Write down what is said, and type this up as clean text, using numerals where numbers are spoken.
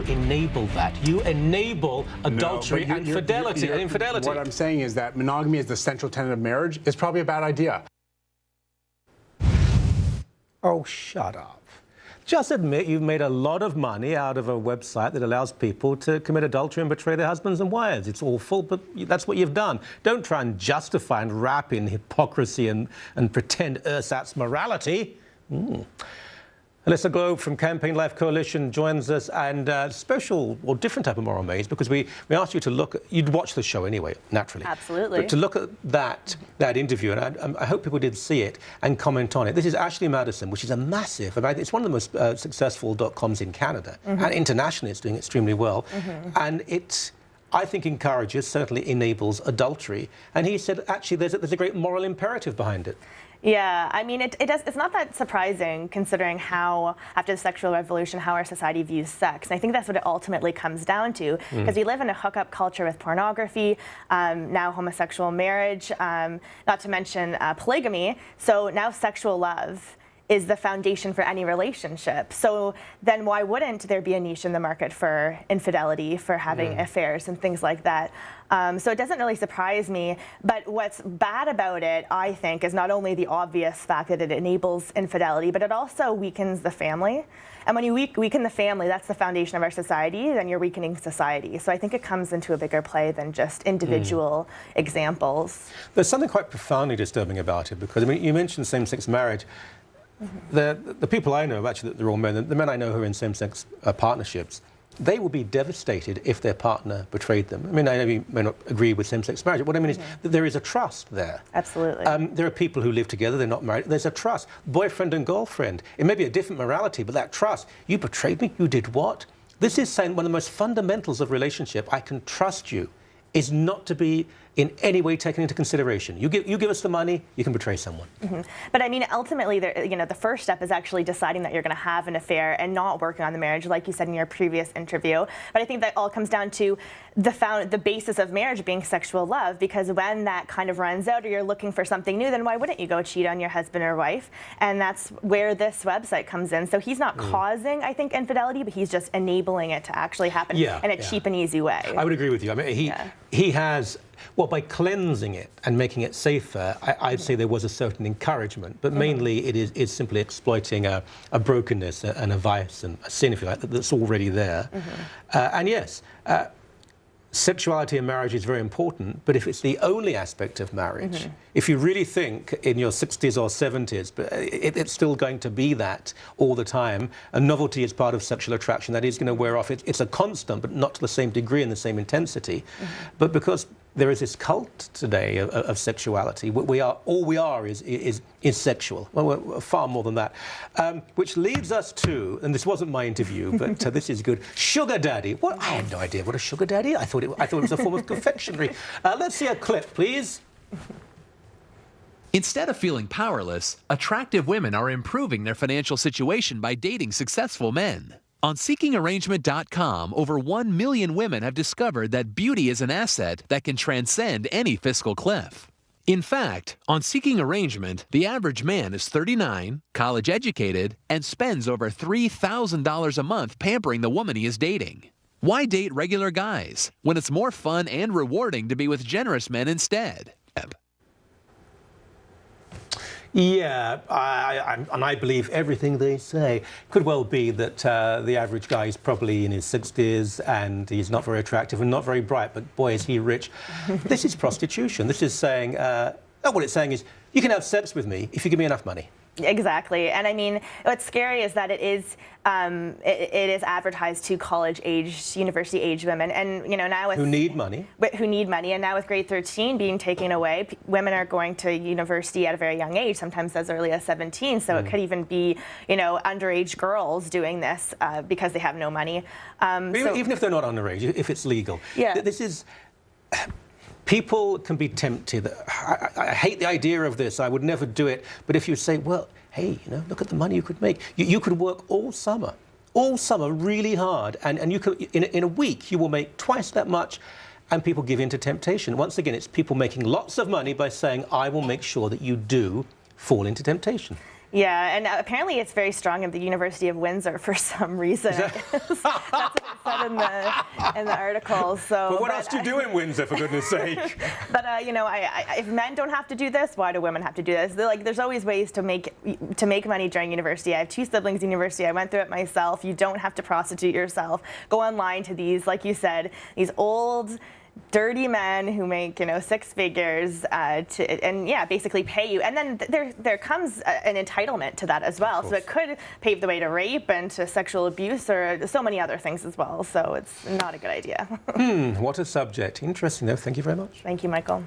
enable that. You enable adultery and infidelity. What I'm saying is that monogamy is the central tenet of marriage is probably a bad idea. Oh, shut up. Just admit you've made a lot of money out of a website that allows people to commit adultery and betray their husbands and wives. It's awful, but that's what you've done. Don't try and justify and wrap in hypocrisy and pretend ersatz morality. Alyssa Globe from Campaign Life Coalition joins us, and special or different type of moral maze, because we asked you to look at, you'd watch the show anyway, naturally. Absolutely. But to look at that interview, and I hope people did see it and comment on it. This is Ashley Madison, which is a massive, it's one of the most successful .coms in Canada, and internationally it's doing extremely well. And it, I think, encourages, certainly enables adultery. And he said, actually, there's a great moral imperative behind it. Yeah, I mean, it's not that surprising considering how, after the sexual revolution, how our society views sex. And I think that's what it ultimately comes down to, because we live in a hookup culture with pornography, now homosexual marriage, not to mention polygamy. So now sexual love is the foundation for any relationship. So then why wouldn't there be a niche in the market for infidelity, for having affairs and things like that? So it doesn't really surprise me. But what's bad about it, I think, is not only the obvious fact that it enables infidelity, but it also weakens the family. And when you weaken the family, that's the foundation of our society, then you're weakening society. So I think it comes into a bigger play than just individual examples. There's something quite profoundly disturbing about it, because I mean, you mentioned same-sex marriage. The people I know, actually, they're all men, the men I know who are in same-sex partnerships, they will be devastated if their partner betrayed them. I mean, I know you may not agree with same-sex marriage. What I mean is that there is a trust there. Absolutely. There are people who live together, they're not married. There's a trust. Boyfriend and girlfriend. It may be a different morality, but that trust. You betrayed me, you did what? This is saying one of the most fundamentals of relationship, I can trust you, is not to be in any way taken into consideration. You give us the money, you can betray someone. But I mean, ultimately, the first step is actually deciding that you're going to have an affair and not working on the marriage, like you said in your previous interview. But I think that all comes down to the basis of marriage being sexual love, because when that kind of runs out or you're looking for something new, then why wouldn't you go cheat on your husband or wife? And that's where this website comes in. So he's not causing, I think, infidelity, but he's just enabling it to actually happen in a cheap and easy way. I would agree with you. I mean, he has, well, by cleansing it and making it safer, I'd say there was a certain encouragement, but mainly it is simply exploiting a brokenness and a vice and a sin, if you like, that's already there. And yes, sexuality in marriage is very important, but if it's the only aspect of marriage, if you really think in your 60s or 70s, but it's still going to be that all the time, a novelty is part of sexual attraction, that is going to wear off. It's a constant, but not to the same degree and the same intensity. But because there is this cult today of sexuality, all we are is sexual. Well, we're far more than that. Which leads us to, and this wasn't my interview, but this is good, sugar daddy. What? I had no idea what a sugar daddy. I thought it was a form of confectionery. Let's see a clip, please. Instead of feeling powerless, attractive women are improving their financial situation by dating successful men. On SeekingArrangement.com, over 1 million women have discovered that beauty is an asset that can transcend any fiscal cliff. In fact, on Seeking Arrangement, the average man is 39, college educated, and spends over $3,000 a month pampering the woman he is dating. Why date regular guys when it's more fun and rewarding to be with generous men instead? Yeah, and I believe everything they say. Could well be that the average guy is probably in his 60s and he's not very attractive and not very bright, but boy, is he rich. This is prostitution. This is saying, what it's saying is, you can have sex with me if you give me enough money. Exactly, and I mean, what's scary is that it is advertised to college-age, university-age women, and now with who need money, and now with grade 13 being taken away, women are going to university at a very young age, sometimes as early as 17. So it could even be underage girls doing this because they have no money. Even if they're not underage, if it's legal. Yeah. This is. People can be tempted. I hate the idea of this. I would never do it. But if you say, well, hey, look at the money you could make. You could work all summer really hard, and you could, in a week, you will make twice that much, and people give in to temptation. Once again, it's people making lots of money by saying, I will make sure that you do fall into temptation. Yeah, and apparently it's very strong at the University of Windsor for some reason. I guess. That's what it said in the article. So, but what else do you do in Windsor, for goodness sake? But if men don't have to do this, why do women have to do this? There's always ways to make money during university. I have 2 siblings in university. I went through it myself. You don't have to prostitute yourself. Go online to these, like you said, these old, dirty men who make 6 figures basically pay you, and then there comes an entitlement to that as well. So it could pave the way to rape and to sexual abuse or so many other things as well. So it's not a good idea. What a subject. Interesting though. Thank you very much. Thank you, Michael.